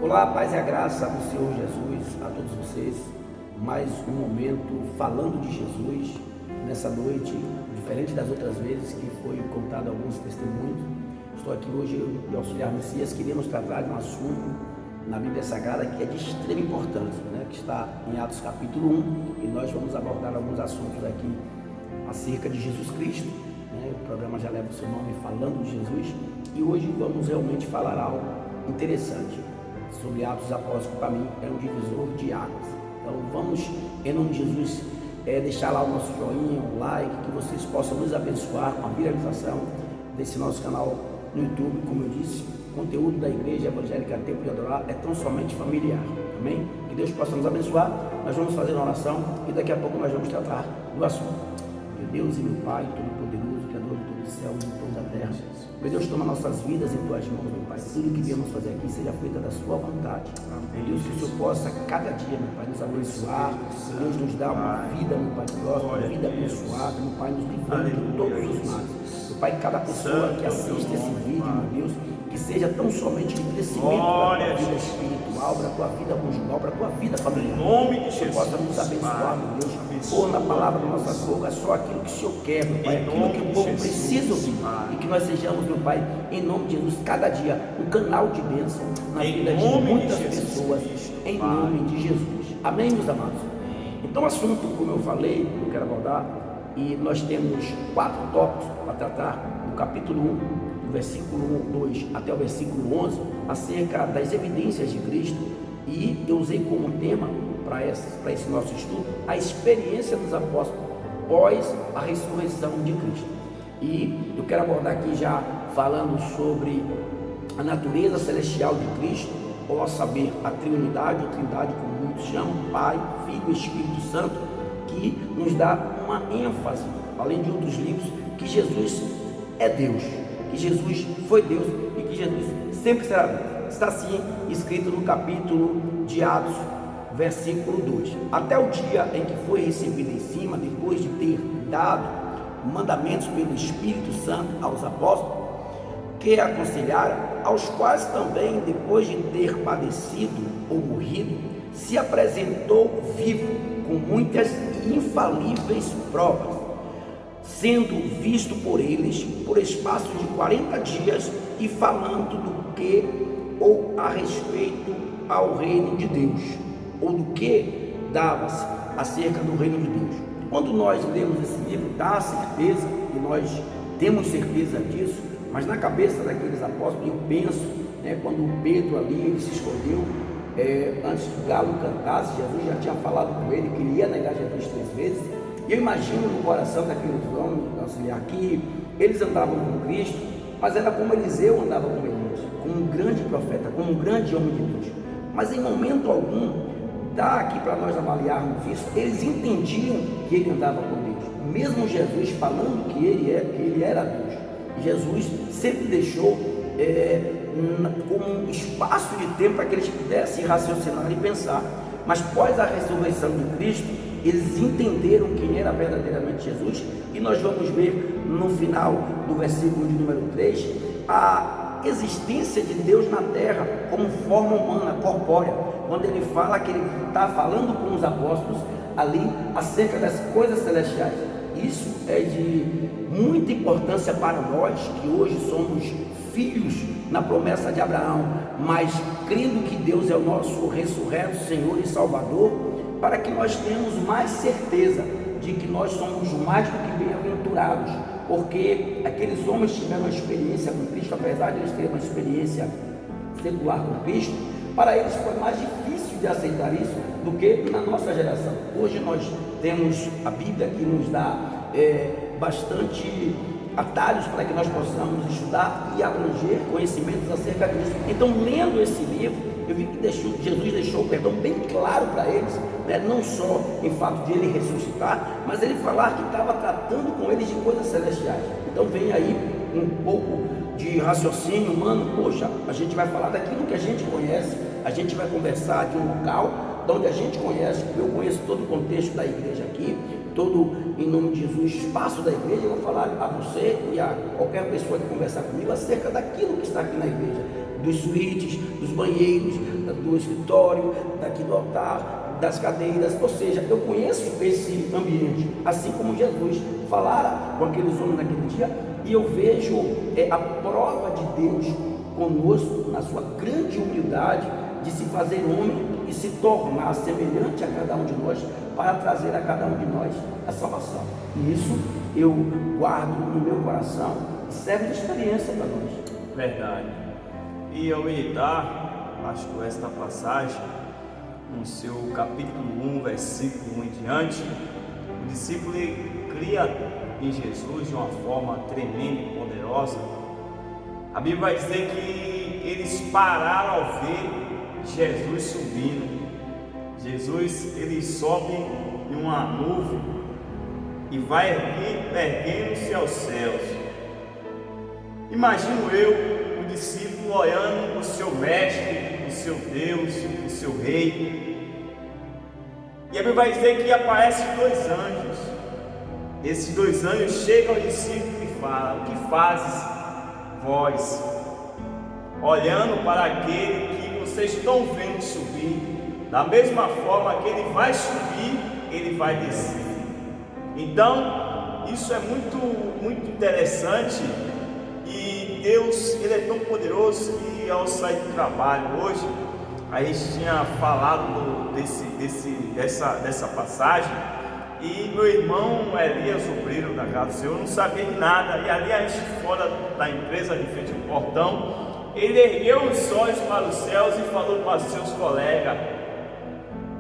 Olá, a paz e a graça do Senhor Jesus a todos vocês. Mais um momento falando de Jesus nessa noite, diferente das outras vezes que foi contado alguns testemunhos. Estou aqui hoje, eu e o auxiliar Messias, queremos tratar de um assunto na Bíblia Sagrada que é de extrema importância, que está em Atos capítulo 1, e nós vamos abordar alguns assuntos aqui acerca de Jesus Cristo. O programa já leva o seu nome, falando de Jesus, e hoje vamos realmente falar algo interessante sobre Atos dos Apóstolos, que para mim é um divisor de águas. Então vamos, em nome de Jesus, deixar lá o nosso joinha, um like, que vocês possam nos abençoar com a viralização desse nosso canal no YouTube. Como eu disse, o conteúdo da Igreja Evangélica Tempo de Adorar é tão somente familiar, amém? Que Deus possa nos abençoar. Nós vamos fazer uma oração e daqui a pouco nós vamos tratar do assunto. Meu Deus e meu Pai Todo-Poderoso, Criador de todo o céu e de toda a terra, meu Deus, toma nossas vidas em Tuas mãos, meu Pai. Tudo que viemos fazer aqui seja feita da Sua vontade. Meu Deus, que o Senhor possa cada dia, meu Pai, nos abençoar. Meu Deus, nos dar uma vida, meu Pai, próxima, uma vida abençoada, meu Pai, nos livrando de todos os males. Meu Pai, cada pessoa que assiste esse vídeo, meu Deus, que seja tão somente de crescimento para a tua vida espiritual, para a tua vida conjugal, para a tua vida familiar. Em nome de Jesus, possa nos abençoar, meu Deus. Pôr na palavra da nossa boca só aquilo que o Senhor quer, meu Pai, aquilo que o povo precisa ouvir, e que nós sejamos, meu Pai, em nome de Jesus, cada dia um canal de bênção na vida de muitas pessoas, em nome de Jesus. Amém, meus amados? Então, o assunto, como eu falei, eu quero abordar, e nós temos 4 tópicos para tratar, no capítulo 1, do versículo 2 até o versículo 11, acerca das evidências de Cristo, e eu usei como tema para esse nosso estudo a experiência dos apóstolos pós a ressurreição de Cristo. E eu quero abordar aqui já falando sobre a natureza celestial de Cristo, ou a saber, a Trindade, como muitos chamam, Pai, Filho e Espírito Santo, que nos dá uma ênfase, além de outros livros, que Jesus é Deus, que Jesus foi Deus e que Jesus sempre será Deus. Está assim escrito no capítulo de Atos, versículo 2: até o dia em que foi recebido em cima, depois de ter dado mandamentos pelo Espírito Santo aos apóstolos, que aconselharam, aos quais também, depois de ter padecido ou morrido, se apresentou vivo, com muitas e infalíveis provas, sendo visto por eles por espaço de 40 dias, e falando do que ou a respeito ao reino de Deus, ou do que dava-se acerca do reino de Deus. Quando nós lemos esse livro, dá a certeza, e nós temos certeza disso, mas na cabeça daqueles apóstolos, eu penso, quando Pedro ali, ele se escondeu, antes que o galo cantasse, Jesus já tinha falado com ele que ele ia negar Jesus 3 vezes, e eu imagino no coração daqueles homens, auxiliar, que eles andavam com Cristo, mas era como Eliseu andava com Elias, como um grande profeta, como um grande homem de Deus, mas em momento algum, dá aqui para nós avaliarmos isso, eles entendiam que ele andava com Deus, mesmo Jesus falando que ele era Deus. Jesus sempre deixou como um espaço de tempo para que eles pudessem raciocinar e pensar, mas após a ressurreição de Cristo, eles entenderam quem era verdadeiramente Jesus, e nós vamos ver no final do versículo de número 3, a existência de Deus na terra como forma humana, corpórea, quando ele fala que ele está falando com os apóstolos ali acerca das coisas celestiais. Isso é de muita importância para nós que hoje somos filhos na promessa de Abraão, mas crendo que Deus é o nosso ressurreto Senhor e Salvador, para que nós tenhamos mais certeza de que nós somos mais do que bem-aventurados, porque aqueles homens tiveram uma experiência com Cristo, apesar de eles terem uma experiência secular com Cristo, para eles foi mais difícil de aceitar isso do que na nossa geração. Hoje nós temos a Bíblia que nos dá bastante atalhos para que nós possamos estudar e abranger conhecimentos acerca disso. Então, lendo esse livro, eu vi que Jesus deixou bem claro para eles, não só em fato de ele ressuscitar, mas ele falar que estava tratando com eles de coisas celestiais. Então vem aí um pouco de raciocínio humano. Poxa, a gente vai falar daquilo que a gente conhece, a gente vai conversar de um local de onde a gente conhece. Eu conheço todo o contexto da igreja aqui, todo, em nome de Jesus, espaço da igreja. Eu vou falar a você e a qualquer pessoa que conversar comigo acerca daquilo que está aqui na igreja, dos suítes, dos banheiros, do escritório, daqui do altar, das cadeiras, ou seja, eu conheço esse ambiente, assim como Jesus falara com aqueles homens naquele dia, e eu vejo a prova de Deus conosco, na sua grande humildade, de se fazer homem e se tornar semelhante a cada um de nós, para trazer a cada um de nós a salvação. E isso eu guardo no meu coração e serve de experiência para nós. Verdade. E eu meditar, pastor, esta passagem, no seu capítulo 1, versículo 1 em diante, o discípulo cria em Jesus de uma forma tremenda e poderosa. A Bíblia vai dizer que eles pararam ao ver Jesus subindo. Jesus, ele sobe em uma nuvem e vai erguendo-se aos céus. Imagino eu, o discípulo, olhando o seu mestre, o seu Deus, o seu rei. E a Bíblia vai dizer que aparecem dois anjos. Esses dois anjos chegam ao discípulo e falam: o que fazes vós, olhando para aquele que vocês estão vendo subir? Da mesma forma que ele vai subir, ele vai descer. Então, isso é muito interessante. E Deus, ele é tão poderoso que ao sair do trabalho hoje, a gente tinha falado dessa passagem, e meu irmão Elias, obreiro da casa do Senhor, não sabia de nada, e ali a gente fora da empresa, de frente ao portão, ele ergueu os olhos para os céus e falou para os seus colegas: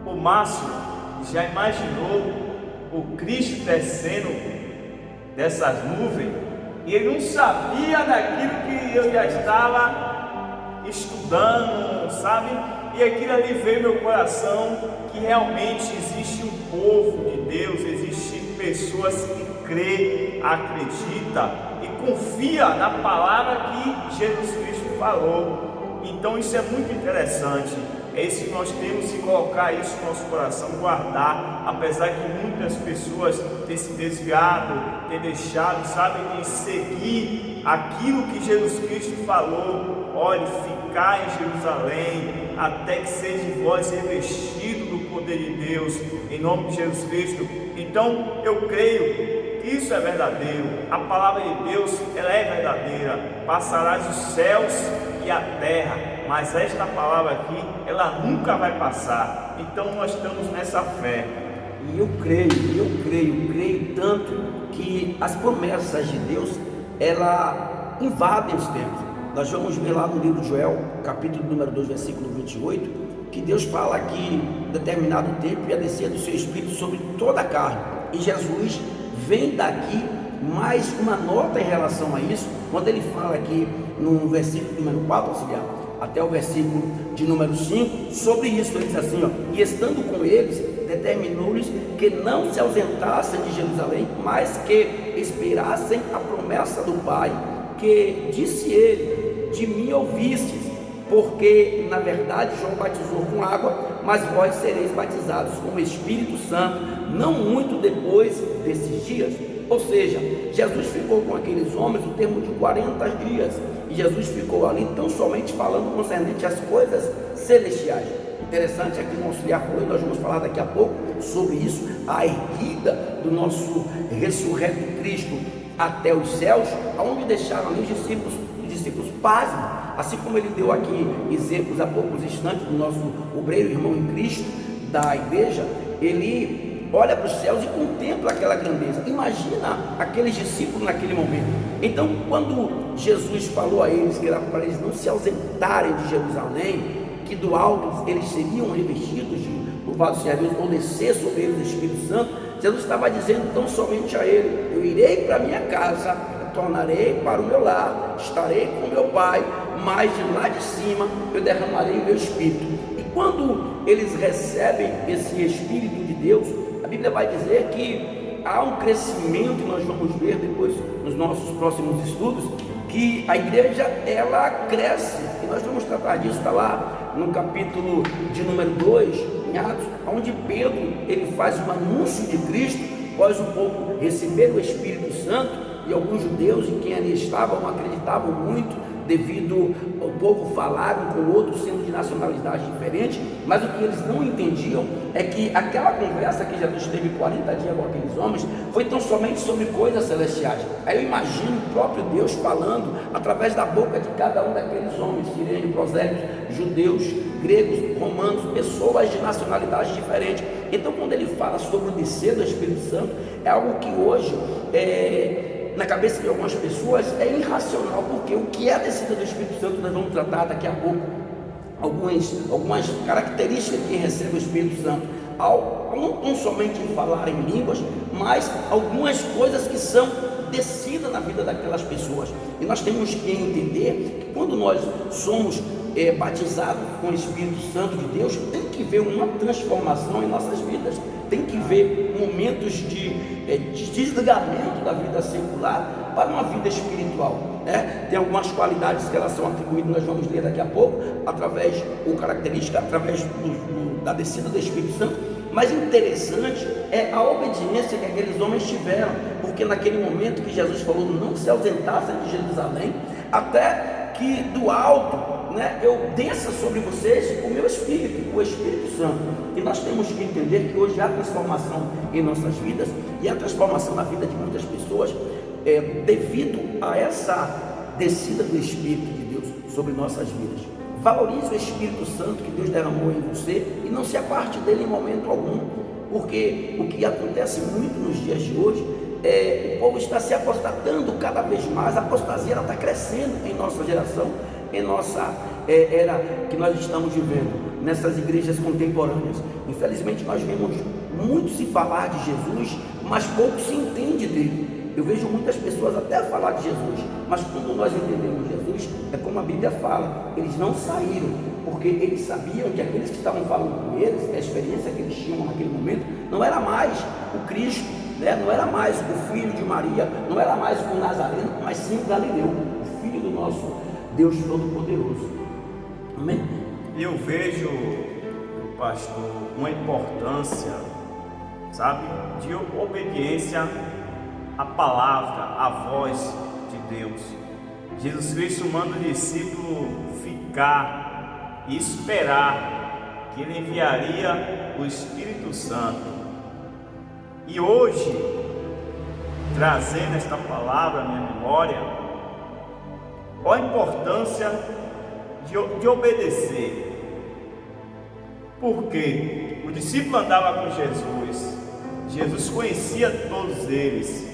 o Márcio já imaginou o Cristo descendo dessas nuvens? E ele não sabia daquilo que eu já estava estudando, sabe? E aquilo ali veio no meu coração, que realmente existe um povo de Deus, existem pessoas que crê, acredita e confia na palavra que Jesus Cristo falou. Então isso é muito interessante. É isso que nós temos que colocar isso no nosso coração, guardar, apesar que muitas pessoas têm se desviado, têm deixado, sabe, de seguir aquilo que Jesus Cristo falou. Olhe, ficar em Jerusalém, até que seja vós revestido do poder de Deus, em nome de Jesus Cristo. Então eu creio que isso é verdadeiro. A palavra de Deus, ela é verdadeira. Passarás os céus e a terra, mas esta palavra aqui, ela nunca vai passar. Então nós estamos nessa fé. E eu creio tanto que as promessas de Deus, ela invadem os tempos. Nós vamos ver lá no livro de Joel, capítulo número 2, versículo 28, que Deus fala que em determinado tempo ia descer do seu Espírito sobre toda a carne. E Jesus vem daqui mais uma nota em relação a isso, quando ele fala aqui no versículo número 4, auxiliar, até o versículo de número 5, sobre isso. Ele diz assim, ó: e estando com eles, determinou-lhes que não se ausentassem de Jerusalém, mas que esperassem a promessa do Pai, que disse ele: de mim ouvistes, porque na verdade João batizou com água, mas vós sereis batizados com o Espírito Santo, não muito depois desses dias. Ou seja, Jesus ficou com aqueles homens o termo de 40 dias, e Jesus ficou ali tão somente falando concernente às coisas celestiais. Interessante é que o auxiliar falou, e nós vamos falar daqui a pouco sobre isso, a erguida do nosso ressurreto Cristo até os céus, aonde deixaram ali os discípulos pasmam, assim como ele deu aqui exemplos há poucos instantes do nosso obreiro irmão em Cristo da igreja. Ele olha para os céus e contempla aquela grandeza. Imagina aqueles discípulos naquele momento. Então, quando Jesus falou a eles que era para eles não se ausentarem de Jerusalém, que do alto eles seriam revestidos de louvado seja Deus, ou descer sobre eles o Espírito Santo, Jesus estava dizendo tão somente a ele: eu irei para a minha casa, tornarei para o meu lar, estarei com meu Pai, mas de lá de cima eu derramarei o meu Espírito. E quando eles recebem esse Espírito de Deus, a Bíblia vai dizer que há um crescimento, nós vamos ver depois nos nossos próximos estudos, que a igreja ela cresce, e nós vamos tratar disso, está lá no capítulo de número 2, em Atos, onde Pedro ele faz um anúncio de Cristo, após o povo receber o Espírito Santo, e alguns judeus em quem ali estavam acreditavam muito devido ao povo falarem com outros sendo de nacionalidade diferente, mas o que eles não entendiam é que aquela conversa que Jesus teve 40 dias com aqueles homens foi tão somente sobre coisas celestiais. Aí eu imagino o próprio Deus falando através da boca de cada um daqueles homens, sirenes, prosélitos, judeus, gregos, romanos, pessoas de nacionalidades diferentes. Então, quando ele fala sobre o descer do Espírito Santo, é algo que hoje na cabeça de algumas pessoas é irracional, porque o que é a descida do Espírito Santo nós vamos tratar daqui a pouco, algumas características de quem recebe o Espírito Santo, não somente em falar em línguas, mas algumas coisas que são descidas na vida daquelas pessoas. E nós temos que entender que quando nós somos batizados com o Espírito Santo de Deus, tem que ver uma transformação em nossas vidas, tem que ver momentos de desligamento da vida secular para uma vida espiritual, né? Tem algumas qualidades que elas são atribuídas, nós vamos ler daqui a pouco, através da descida do Espírito Santo. Mas interessante é a obediência que aqueles homens tiveram, porque naquele momento que Jesus falou, não se ausentassem de Jerusalém, até que do alto, né, eu desça sobre vocês o meu Espírito, o Espírito Santo. E nós temos que entender que hoje há transformação em nossas vidas, e a transformação na vida de muitas pessoas devido a essa descida do Espírito de Deus sobre nossas vidas. Valorize o Espírito Santo que Deus derramou em você e não se aparte dele em momento algum, porque o que acontece muito nos dias de hoje o povo está se apostatando cada vez mais. A apostasia está crescendo em nossa geração, em nossa era que nós estamos vivendo, nessas igrejas contemporâneas. Infelizmente nós vemos muito se falar de Jesus, mas pouco se entende dele. Eu vejo muitas pessoas até falar de Jesus, mas quando nós entendemos Jesus, é como a Bíblia fala, eles não saíram, porque eles sabiam que aqueles que estavam falando com eles, a experiência que eles tinham naquele momento, não era mais o Cristo, né? Não era mais o filho de Maria, não era mais o Nazareno, mas sim o Galileu, o filho do nosso Deus Todo-Poderoso. Amém? Eu vejo, pastor, uma importância, sabe, de obediência à palavra, à voz de Deus. Jesus Cristo manda o discípulo ficar e esperar que ele enviaria o Espírito Santo. E hoje, trazendo esta palavra à minha memória, qual a importância de obedecer? Porque o discípulo andava com Jesus, Jesus conhecia todos eles,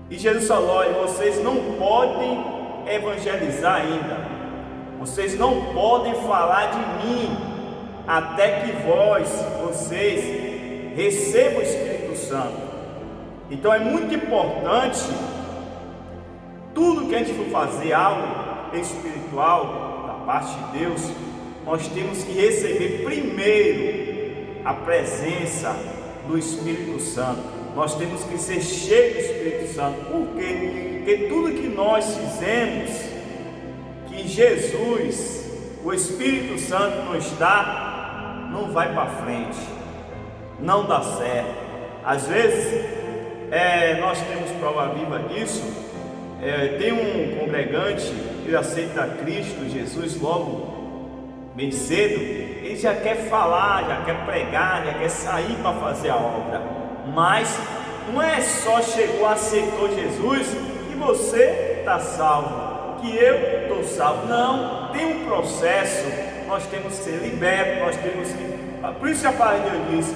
e Jesus falou: olha, vocês não podem evangelizar ainda, vocês não podem falar de mim, até que vocês recebam o Espírito Santo. Então é muito importante, tudo que a gente for fazer, algo espiritual da parte de Deus, nós temos que receber primeiro a presença do Espírito Santo. Nós temos que ser cheios do Espírito Santo. Por quê? Porque tudo que nós fizemos, que Jesus, o Espírito Santo não está, não vai para frente, não dá certo. Às vezes nós temos prova viva disso. Tem um congregante, ele aceita Cristo Jesus logo bem cedo, ele já quer falar, já quer pregar, já quer sair para fazer a obra. Mas não é só chegou, aceitou Jesus, que você está salvo, que eu estou salvo. Não, tem um processo, nós temos que ser libertos, nós temos que... Por isso a palavra de Deus diz,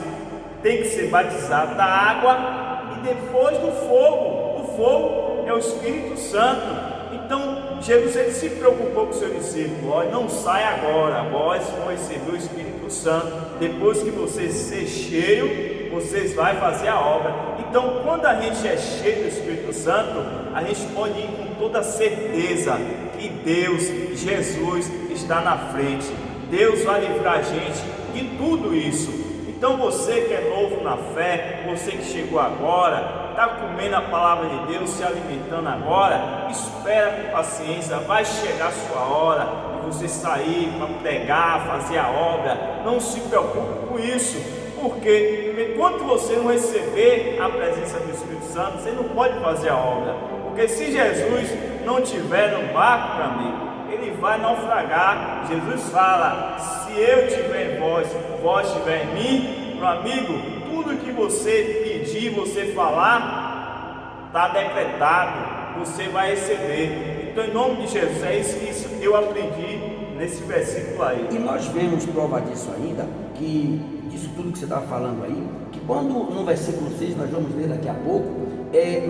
tem que ser batizado da água e depois do fogo. O fogo é o Espírito Santo. Então Jesus, ele se preocupou com o seu discípulo: olha, não sai agora, vós vão receber o Espírito Santo, depois que vocês ser cheio, vocês vão fazer a obra. Então, quando a gente é cheio do Espírito Santo, a gente pode ir com toda certeza que Deus, Jesus, está na frente. Deus vai livrar a gente de tudo isso. Então, você que é novo na fé, você que chegou agora, está comendo a palavra de Deus, se alimentando agora, espera com paciência, vai chegar a sua hora de você sair para pregar, fazer a obra. Não se preocupe com isso. Por quê? Porque enquanto você não receber a presença do Espírito Santo, você não pode fazer a obra. Porque Porque se Jesus não tiver no barco, meu amigo, ele vai naufragar. Jesus fala: se eu tiver em vós, vós estiver em mim, meu amigo, tudo que você pedir, você falar, está decretado, você vai receber. Então, em nome de Jesus, é isso que eu aprendi nesse versículo aí. E nós vemos prova disso ainda, que disso tudo que você estava falando aí, que quando no versículo 6, nós vamos ler daqui a pouco,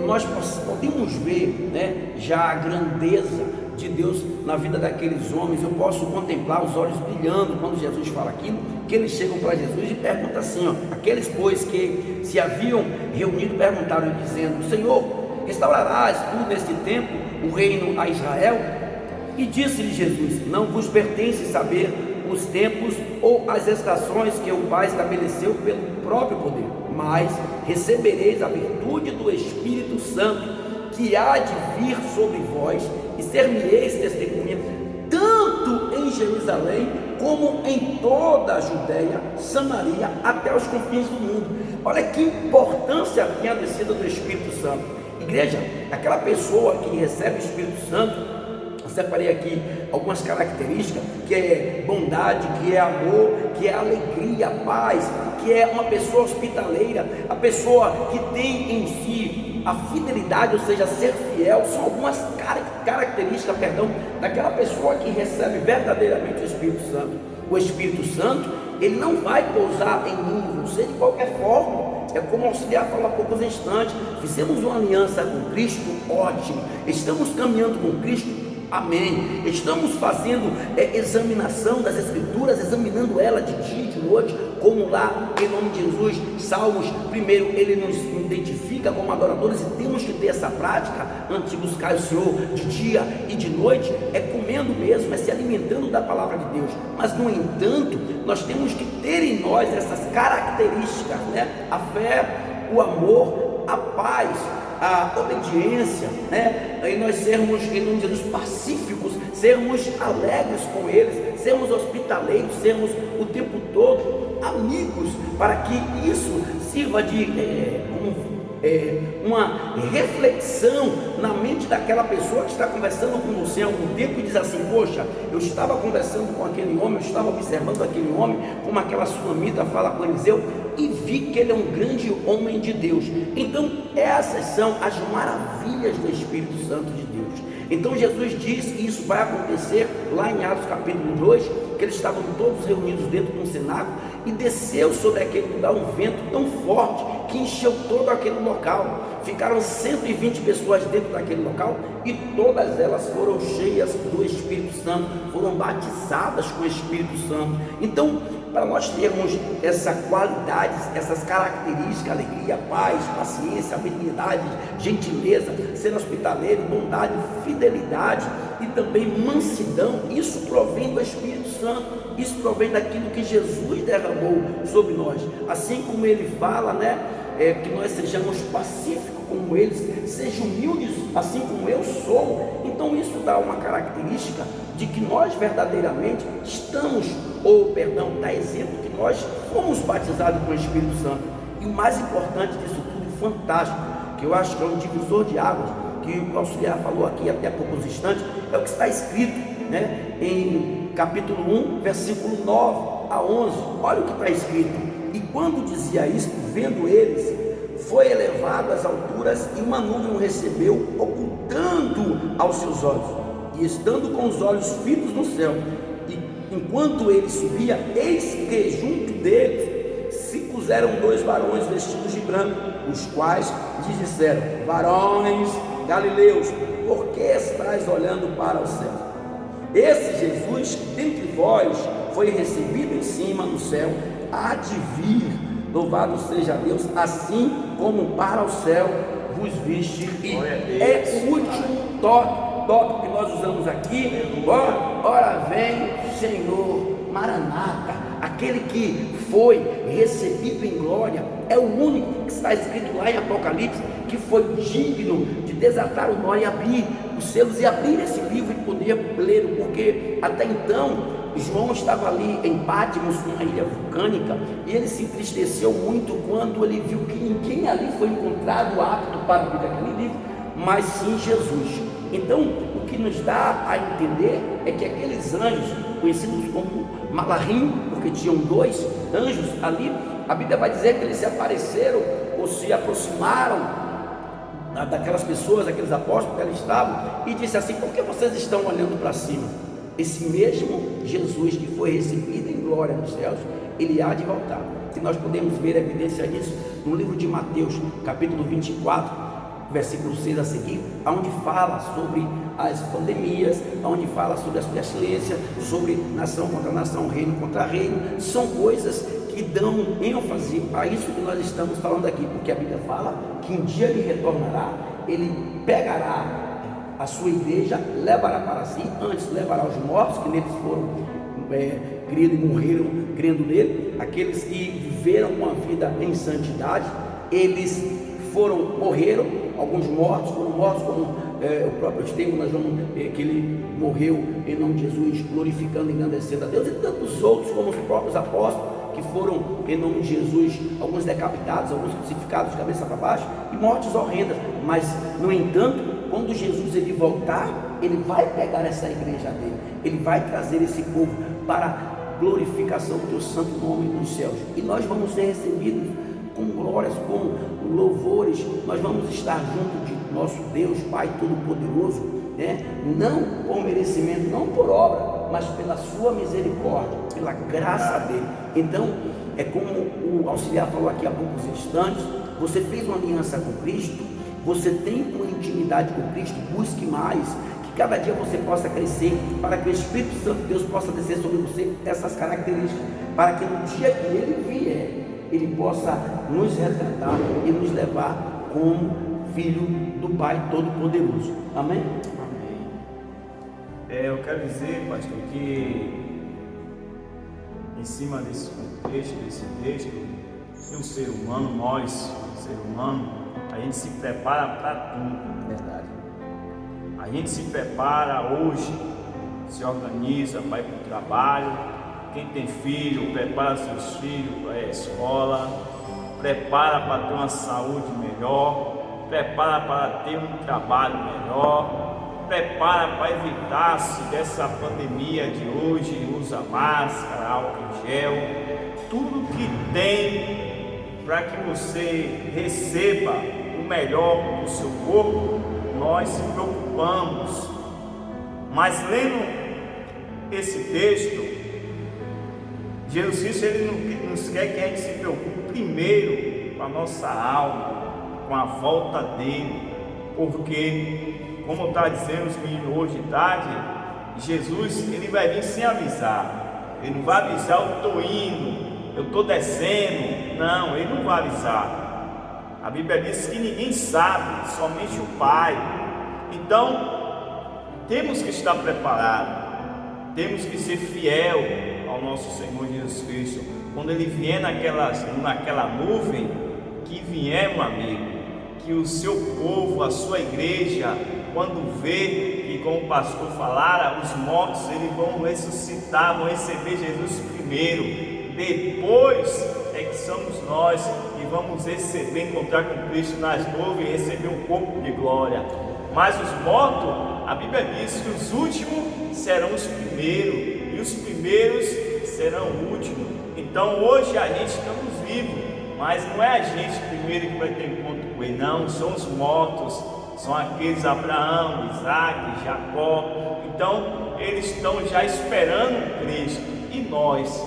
nós podemos ver, né, já a grandeza de Deus na vida daqueles homens. Eu posso contemplar os olhos brilhando quando Jesus fala aquilo, que eles chegam para Jesus e perguntam assim, ó, aqueles pois que se haviam reunido perguntaram dizendo: Senhor, restaurarás tu neste tempo o reino a Israel? E disse-lhe Jesus: não vos pertence saber os tempos ou as estações que o Pai estabeleceu pelo próprio poder, mas recebereis a virtude do Espírito Santo, que há de vir sobre vós, e ser-me-eis testemunha, tanto em Jerusalém, como em toda a Judéia, Samaria, até os confins do mundo. Olha que importância tem a descida do Espírito Santo. Igreja, aquela pessoa que recebe o Espírito Santo, eu separei aqui algumas características, que é bondade, que é amor, que é alegria, paz, que é uma pessoa hospitaleira, a pessoa que tem em si a fidelidade, ou seja, ser fiel. São algumas características, daquela pessoa que recebe verdadeiramente o Espírito Santo. O Espírito Santo, ele não vai pousar em mim, em você, de qualquer forma. É como o auxiliar falou há poucos instantes: fizemos uma aliança com Cristo, ótimo. Estamos caminhando com Cristo, amém. Estamos fazendo examinação das Escrituras, examinando ela de dia e de noite, como lá em nome de Jesus, Salmos, primeiro ele nos identifica como adoradores, e temos que ter essa prática antes de buscar o Senhor de dia e de noite, comendo mesmo, se alimentando da palavra de Deus. Mas no entanto, nós temos que ter em nós essas características, né? A fé, o amor, a paz, a obediência, né? E nós sermos, em nome de Jesus, pacíficos, sermos alegres com eles, sermos hospitaleiros, sermos o tempo todo amigos, para que isso sirva de uma reflexão na mente daquela pessoa que está conversando com você há algum tempo e diz assim: poxa, eu estava conversando com aquele homem, eu estava observando aquele homem, como aquela sunamita fala com Eliseu, e vi que ele é um grande homem de Deus. Então essas são as maravilhas do Espírito Santo de Deus. Então Jesus diz que isso vai acontecer lá em Atos capítulo 2, que eles estavam todos reunidos dentro de um cenáculo, e desceu sobre aquele lugar um vento tão forte que encheu todo aquele local. Ficaram 120 pessoas dentro daquele local, e todas elas foram cheias do Espírito Santo, foram batizadas com o Espírito Santo. Então, para nós termos essa qualidade, essas características, alegria, paz, paciência, habilidade, gentileza, ser hospitaleiro, bondade, fidelidade e também mansidão, isso provém do Espírito Santo, isso provém daquilo que Jesus derramou sobre nós. Assim como ele fala, né, que nós sejamos pacíficos como eles, sejam humildes assim como eu sou. Então isso dá uma característica de que nós verdadeiramente estamos, dá exemplo que nós fomos batizados com o Espírito Santo. E o mais importante disso tudo, fantástico, que eu acho que é um divisor de águas, que o auxiliar falou aqui até há poucos instantes, é o que está escrito, né, em capítulo 1, versículo 9 a 11. Olha o que está escrito: e quando dizia isto, vendo eles, foi elevado às alturas, e uma nuvem o recebeu, ocultando aos seus olhos. E estando com os olhos fitos no céu, e enquanto ele subia, eis que junto deles se puseram 2 varões vestidos de branco, os quais lhes disseram: varões galileus, por que estáis olhando para o céu? Esse Jesus que dentre vós foi recebido em cima no céu, há de vir, louvado seja Deus, assim como para o céu vos viste. E é o último tópico que nós usamos aqui: ora vem Senhor, Maranata. Aquele que foi recebido em glória é o único que está escrito lá em Apocalipse, que foi digno de desatar o nó e abrir os selos e abrir esse livro e poder ler, porque até então João estava ali em Patmos, uma ilha vulcânica, e ele se entristeceu muito quando ele viu que ninguém ali foi encontrado apto para abrir aquele livro. mas sim Jesus. Então, o que nos dá a entender é que aqueles anjos, conhecidos como Malahim, porque tinham 2 anjos ali, a Bíblia vai dizer que eles se apareceram ou se aproximaram daquelas pessoas, daqueles apóstolos que ali estavam, e disse assim: por que vocês estão olhando para cima? Esse mesmo Jesus que foi recebido em glória nos céus, ele há de voltar. E nós podemos ver evidência disso no livro de Mateus, capítulo 24, versículo 6 a seguir, onde fala sobre as pandemias, onde fala sobre as pestilências, sobre nação contra nação, reino contra reino. São coisas que dão ênfase a isso que nós estamos falando aqui, porque a Bíblia fala que um dia ele retornará, ele pegará a sua igreja, levará para si, antes levará os mortos que neles foram criados e morreram crendo nele, aqueles que viveram uma vida em santidade, eles morreram, alguns mortos foram mortos, como o próprio Estevão, nós vamos ver que ele morreu em nome de Jesus, glorificando e engrandecendo a Deus, e tantos outros como os próprios apóstolos, que foram em nome de Jesus, alguns decapitados, alguns crucificados de cabeça para baixo, e mortes horrendas. Mas no entanto, quando Jesus ele voltar, ele vai pegar essa igreja dele, ele vai trazer esse povo para a glorificação do teu santo nome nos céus, e nós vamos ser recebidos com glórias, com louvores. Nós vamos estar junto de nosso Deus Pai Todo-Poderoso, né? Não por merecimento, não por obra, mas pela sua misericórdia, pela graça dele. Então, é como o auxiliar falou aqui há poucos instantes, você fez uma aliança com Cristo, você tem uma intimidade com Cristo, busque mais, que cada dia você possa crescer, para que o Espírito Santo de Deus possa descer sobre você essas características, para que no dia que ele vier, ele possa nos resgatar e nos levar como filho do Pai Todo-Poderoso. Amém? Amém. Eu quero dizer, pastor, que em cima desse contexto, desse texto, que o ser humano, nós, o ser humano, a gente se prepara para tudo. Verdade. A gente se prepara hoje, se organiza para ir para o trabalho. Quem tem filho, prepara seus filhos para ir à escola, prepara para ter uma saúde melhor, prepara para ter um trabalho melhor, prepara para evitar-se dessa pandemia de hoje, usa máscara, álcool em gel, tudo que tem para que você receba o melhor do seu corpo, nós se preocupamos. Mas lendo esse texto, Jesus Cristo, ele nos quer que a gente se preocupe primeiro com a nossa alma, com a volta dele, porque, como está dizendo os meninos hoje de tarde, Jesus ele vai vir sem avisar. Ele não vai avisar: eu estou indo, eu estou descendo. Não, ele não vai avisar. A Bíblia diz que ninguém sabe, somente o Pai. Então, temos que estar preparados, temos que ser fiel ao nosso Senhor Jesus Cristo. Quando ele vier naquela nuvem, que vier, meu amigo, que o seu povo, a sua igreja, quando vê que, como o pastor falara, os mortos eles vão ressuscitar, vão receber Jesus primeiro, depois é que somos nós que vamos receber, encontrar com Cristo nas nuvens e receber um corpo de glória. Mas os mortos, a Bíblia diz que os últimos serão os primeiros, e os primeiros serão últimos. Então hoje a gente estamos vivos, mas não é a gente primeiro que vai ter encontro com ele, não, são os mortos, são aqueles Abraão, Isaac, Jacó. Então eles estão já esperando Cristo, e nós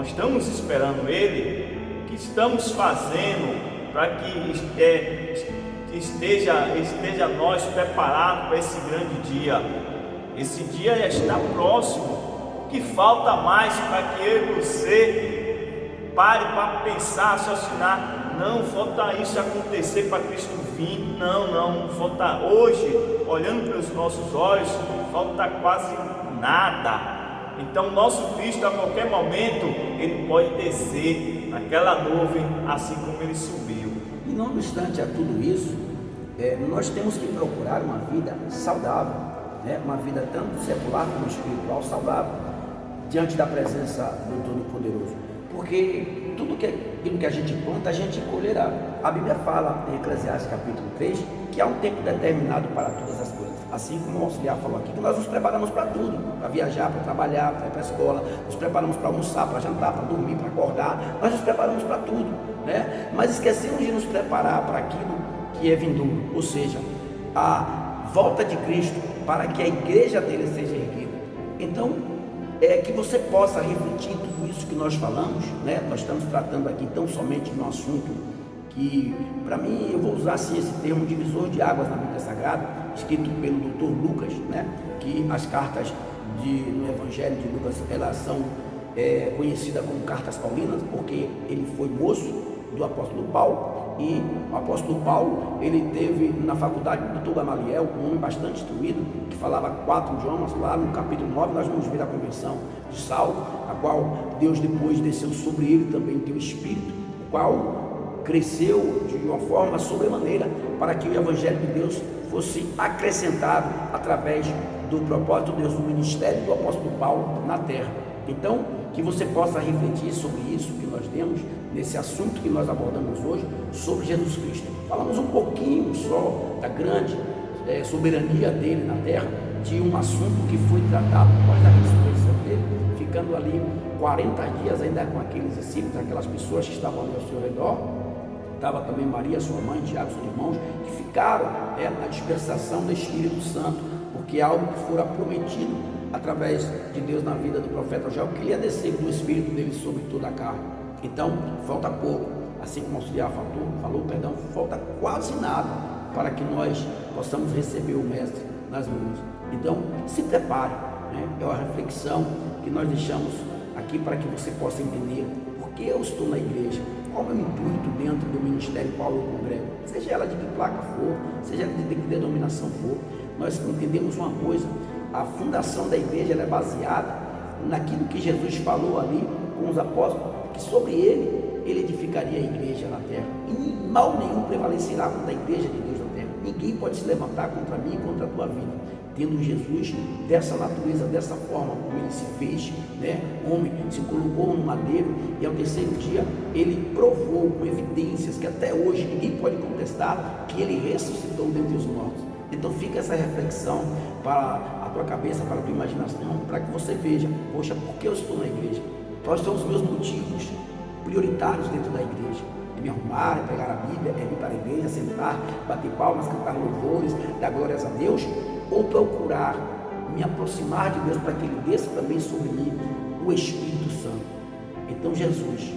estamos esperando ele. O que estamos fazendo para que esteja nós preparados para esse grande dia? Esse dia já está próximo. O que falta mais para que eu e você pare para pensar, raciocinar? Não falta isso acontecer para Cristo vir. Não falta hoje, olhando pelos nossos olhos, falta quase nada. Então nosso Cristo, a qualquer momento, ele pode descer naquela nuvem, assim como ele subiu. E não obstante a tudo isso, nós temos que procurar uma vida saudável, né? Uma vida tanto secular como espiritual saudável, diante da presença do Todo-Poderoso. porque tudo aquilo que a gente planta, a gente colherá. A Bíblia fala em Eclesiastes capítulo 3 que há um tempo determinado para todas as coisas. Assim como o auxiliar falou aqui, que nós nos preparamos para tudo, para viajar, para trabalhar, para ir para a escola, nos preparamos para almoçar, para jantar, para dormir, para acordar, nós nos preparamos para tudo, né? Mas esquecemos de nos preparar para aquilo que é vindouro, ou seja, a volta de Cristo, para que a igreja dele seja erguida. Então, que você possa refletir tudo isso que nós falamos, né? Nós estamos tratando aqui tão somente de um assunto que, para mim, eu vou usar assim esse termo divisor de águas na Bíblia Sagrada, escrito pelo Dr. Lucas, né? Que as cartas no Evangelho de Lucas, elas são conhecidas como cartas paulinas, porque ele foi moço do apóstolo Paulo, e o apóstolo Paulo, ele teve na faculdade do Dr. Gamaliel, um homem bastante instruído, que falava 4 idiomas. Lá no capítulo 9 nós vamos ver a conversão de Saulo, a qual Deus depois desceu sobre ele também o teu espírito, o qual cresceu de uma forma sobremaneira, para que o Evangelho de Deus fosse acrescentado através do propósito de Deus, do ministério do apóstolo Paulo na terra. Então, que você possa refletir sobre isso que nós temos, nesse assunto que nós abordamos hoje, sobre Jesus Cristo. Falamos um pouquinho só da grande soberania dele na terra, de um assunto que foi tratado após a ressurreição dele, ficando ali 40 dias ainda com aqueles discípulos, aquelas pessoas que estavam ali ao seu redor. Estava também Maria, sua mãe, Tiago, seus irmãos, que ficaram na dispersação do Espírito Santo, porque é algo que fora prometido através de Deus na vida do profeta Joel, que ele ia descer do Espírito dele sobre toda a carne. Então, falta pouco, assim como o auxiliar falou, falta quase nada para que nós possamos receber o Mestre nas mãos. Então, se prepare, né? É uma reflexão que nós deixamos aqui para que você possa entender por que eu estou na igreja, qual é o meu intuito dentro do ministério qual eu congrego, seja ela de que placa for, seja ela de que denominação for. Nós entendemos uma coisa: a fundação da igreja ela é baseada naquilo que Jesus falou ali com os apóstolos, que sobre ele edificaria a igreja na terra, e mal nenhum prevalecerá contra a igreja de Deus na terra. Ninguém pode se levantar contra mim e contra a tua vida, tendo Jesus dessa natureza, dessa forma como ele se fez, né? Homem, se colocou no madeiro, e ao terceiro dia ele provou com evidências que até hoje ninguém pode contestar, que ele ressuscitou dentre os mortos. Então fica essa reflexão para a tua cabeça, para a tua imaginação, para que você veja: poxa, por que eu estou na igreja? Quais são os meus motivos prioritários dentro da igreja? É me arrumar, é pegar a Bíblia, é vir para a igreja, sentar, bater palmas, cantar louvores, dar glórias a Deus, ou procurar me aproximar de Deus para que Ele desça também sobre mim o Espírito Santo? Então Jesus,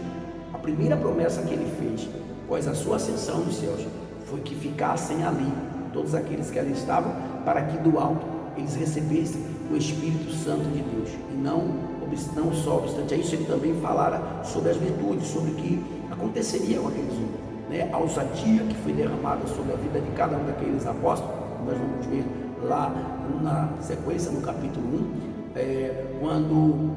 a primeira promessa que Ele fez após a sua ascensão dos céus, foi que ficassem ali todos aqueles que ali estavam, para que do alto eles recebessem o Espírito Santo de Deus. E não só obstante a isso, ele também falara sobre as virtudes, sobre o que aconteceria com aqueles homens, né? A ousadia que foi derramada sobre a vida de cada um daqueles apóstolos, nós vamos ver lá na sequência, no capítulo 1, quando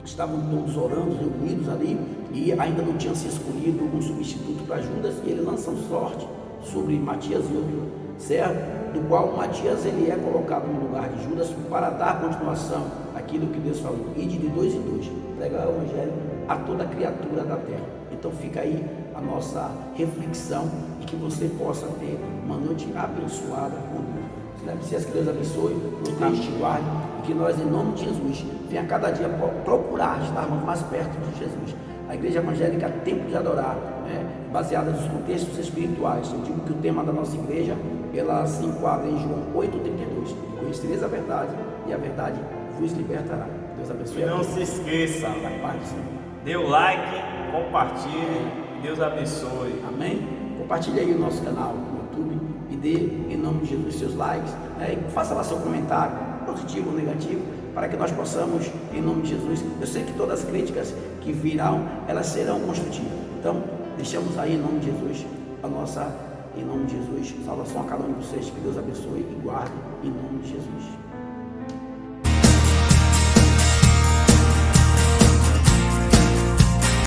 estavam todos orando, reunidos ali, e ainda não tinham se escolhido um substituto para Judas, e ele lança um sorte sobre Matias e outro servo, do qual Matias ele é colocado no lugar de Judas para dar continuação àquilo que Deus falou: ide de 2 em 2, pregar o Evangelho a toda criatura da terra. Então fica aí a nossa reflexão, e que você possa ter uma noite abençoada com Deus. Se que Deus abençoe, proteja e te guarde, e que nós, em nome de Jesus, venha cada dia procurar estarmos mais perto de Jesus. A igreja evangélica Tempo de Adorar, né, baseada nos contextos espirituais. Eu digo que o tema da nossa igreja, ela se enquadra em João 8,32. Conhecereis a verdade, e a verdade vos libertará. Deus abençoe. E não se esqueça, da paz. dê o like, compartilhe, Deus abençoe. Amém? Compartilhe aí o nosso canal no YouTube e dê, em nome de Jesus, seus likes, né? E faça lá seu comentário, positivo ou negativo, para que nós possamos, em nome de Jesus, eu sei que todas as críticas que virão, elas serão construtivas. Então, deixamos aí, em nome de Jesus, em nome de Jesus, salvação a cada um de vocês. Que Deus abençoe e guarde, em nome de Jesus.